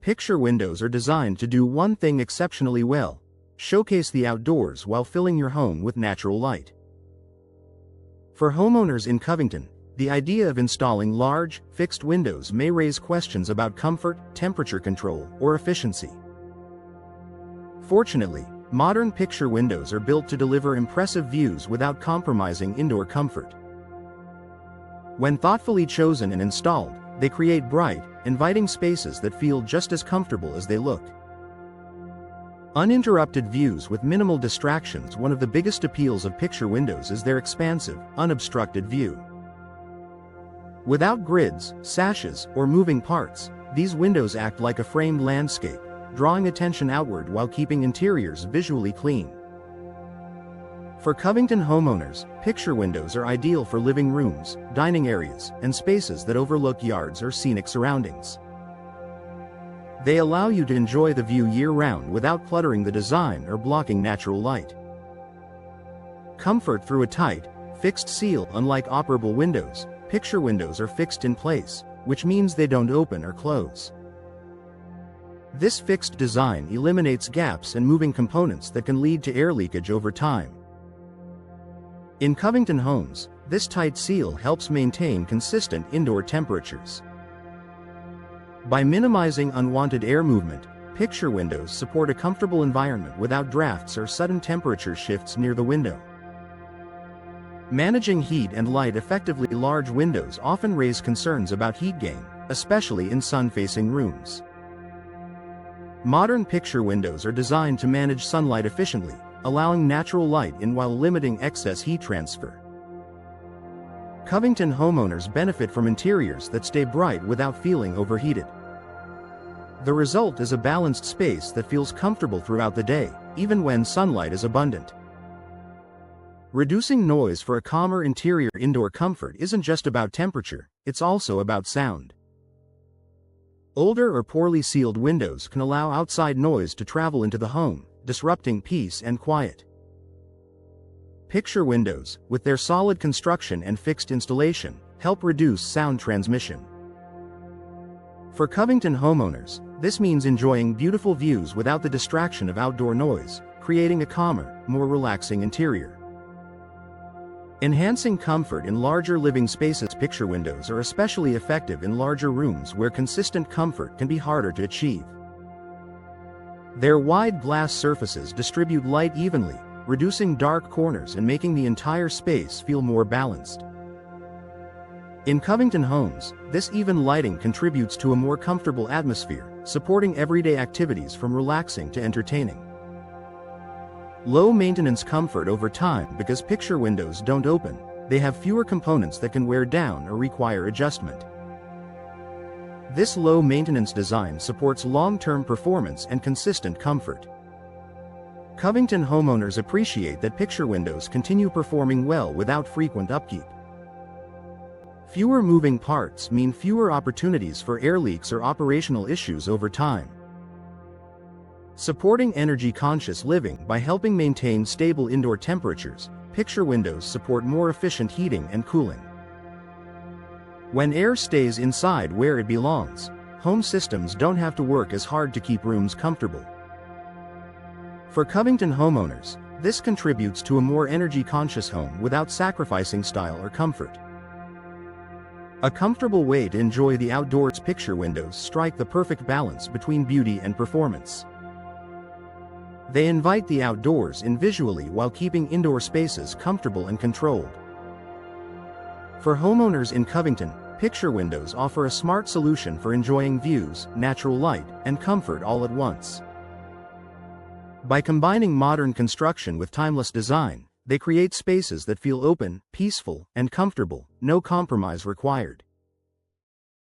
Picture windows are designed to do one thing exceptionally well: showcase the outdoors while filling your home with natural light. For homeowners in Covington, the idea of installing large, fixed windows may raise questions about comfort, temperature control, or efficiency. Fortunately, modern picture windows are built to deliver impressive views without compromising indoor comfort. When thoughtfully chosen and installed, they create bright, inviting spaces that feel just as comfortable as they look. Uninterrupted views with minimal distractions. One of the biggest appeals of picture windows is their expansive, unobstructed view. Without grids, sashes, or moving parts, these windows act like a framed landscape, drawing attention outward while keeping interiors visually clean. For Covington homeowners, picture windows are ideal for living rooms, dining areas, and spaces that overlook yards or scenic surroundings. They allow you to enjoy the view year-round without cluttering the design or blocking natural light. Comfort through a tight, fixed seal. Unlike operable windows, picture windows are fixed in place, which means they don't open or close. This fixed design eliminates gaps and moving components that can lead to air leakage over time. In Covington homes, this tight seal helps maintain consistent indoor temperatures. By minimizing unwanted air movement, picture windows support a comfortable environment without drafts or sudden temperature shifts near the window. Managing heat and light effectively. Large windows often raise concerns about heat gain, especially in sun-facing rooms. Modern picture windows are designed to manage sunlight efficiently, allowing natural light in while limiting excess heat transfer. Covington homeowners benefit from interiors that stay bright without feeling overheated. The result is a balanced space that feels comfortable throughout the day, even when sunlight is abundant. Reducing noise for a calmer interior. Indoor comfort isn't just about temperature, it's also about sound. Older or poorly sealed windows can allow outside noise to travel into the home, disrupting peace and quiet. Picture windows, with their solid construction and fixed installation, help reduce sound transmission. For Covington homeowners, this means enjoying beautiful views without the distraction of outdoor noise, creating a calmer, more relaxing interior. Enhancing comfort in larger living spaces. Picture windows are especially effective in larger rooms where consistent comfort can be harder to achieve. Their wide glass surfaces distribute light evenly, reducing dark corners and making the entire space feel more balanced. In Covington homes, this even lighting contributes to a more comfortable atmosphere, supporting everyday activities from relaxing to entertaining. Low maintenance. Comfort over time. Because picture windows don't open, they have fewer components that can wear down or require adjustment. This low maintenance design supports long-term performance and consistent comfort. Covington homeowners appreciate that picture windows continue performing well without frequent upkeep. Fewer moving parts mean fewer opportunities for air leaks or operational issues over time. Supporting energy-conscious living. By helping maintain stable indoor temperatures, picture windows support more efficient heating and cooling. When air stays inside where it belongs, home systems don't have to work as hard to keep rooms comfortable. For Covington homeowners, this contributes to a more energy-conscious home without sacrificing style or comfort. A comfortable way to enjoy the outdoors. Picture windows strike the perfect balance between beauty and performance. They invite the outdoors in visually while keeping indoor spaces comfortable and controlled. For homeowners in Covington, picture windows offer a smart solution for enjoying views, natural light, and comfort all at once. By combining modern construction with timeless design, they create spaces that feel open, peaceful, and comfortable, no compromise required.